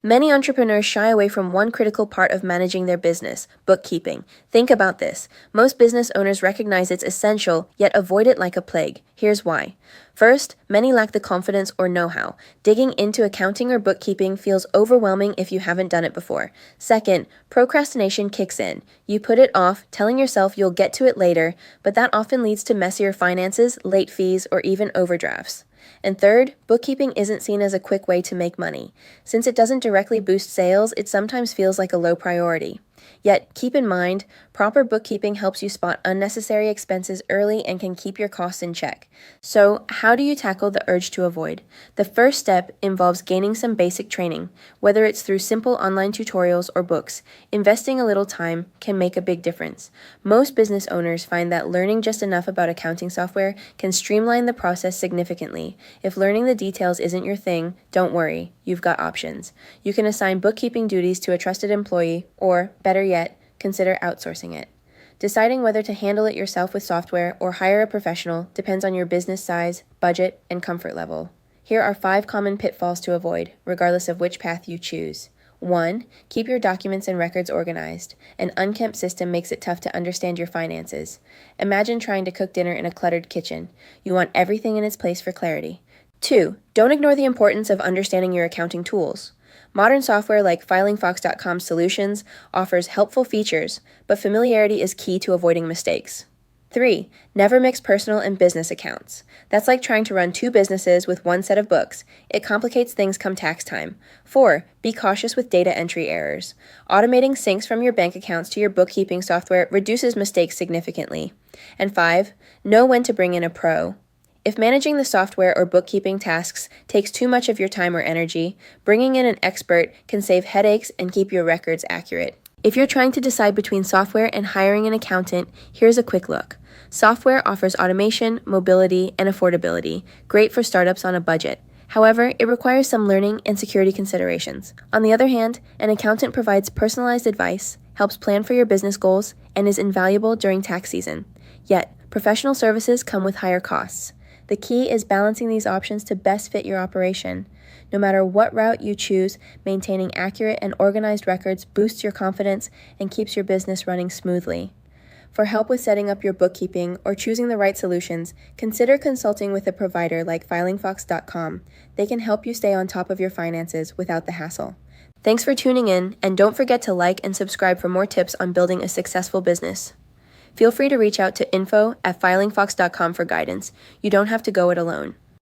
Many entrepreneurs shy away from one critical part of managing their business, bookkeeping. Think about this. Most business owners recognize it's essential, yet avoid it like a plague. Here's why. First, many lack the confidence or know-how. Digging into accounting or bookkeeping feels overwhelming if you haven't done it before. Second, procrastination kicks in. You put it off, telling yourself you'll get to it later, but that often leads to messier finances, late fees, or even overdrafts. And third, bookkeeping isn't seen as a quick way to make money. Since it doesn't directly boost sales, it sometimes feels like a low priority. Yet, keep in mind, proper bookkeeping helps you spot unnecessary expenses early and can keep your costs in check. So, how do you tackle the urge to avoid? The first step involves gaining some basic training. Whether it's through simple online tutorials or books, investing a little time can make a big difference. Most business owners find that learning just enough about accounting software can streamline the process significantly. If learning the details isn't your thing, don't worry, you've got options. You can assign bookkeeping duties to a trusted employee, or, better yet, consider outsourcing it. Deciding whether to handle it yourself with software or hire a professional depends on your business size, budget, and comfort level. Here are 5 common pitfalls to avoid, regardless of which path you choose. 1. Keep your documents and records organized. An unkempt system makes it tough to understand your finances. Imagine trying to cook dinner in a cluttered kitchen. You want everything in its place for clarity. 2. Don't ignore the importance of understanding your accounting tools. Modern software like FilingFox.com Solutions offers helpful features, but familiarity is key to avoiding mistakes. 3. Never mix personal and business accounts. That's like trying to run 2 businesses with one set of books. It complicates things come tax time. 4. Be cautious with data entry errors. Automating syncs from your bank accounts to your bookkeeping software reduces mistakes significantly. And 5. Know when to bring in a pro. If managing the software or bookkeeping tasks takes too much of your time or energy, bringing in an expert can save headaches and keep your records accurate. If you're trying to decide between software and hiring an accountant, here's a quick look. Software offers automation, mobility, and affordability, great for startups on a budget. However, it requires some learning and security considerations. On the other hand, an accountant provides personalized advice, helps plan for your business goals, and is invaluable during tax season. Yet, professional services come with higher costs. The key is balancing these options to best fit your operation. No matter what route you choose, maintaining accurate and organized records boosts your confidence and keeps your business running smoothly. For help with setting up your bookkeeping or choosing the right solutions, consider consulting with a provider like FilingFox.com. They can help you stay on top of your finances without the hassle. Thanks for tuning in, and don't forget to like and subscribe for more tips on building a successful business. Feel free to reach out to info@filingfox.com for guidance. You don't have to go it alone.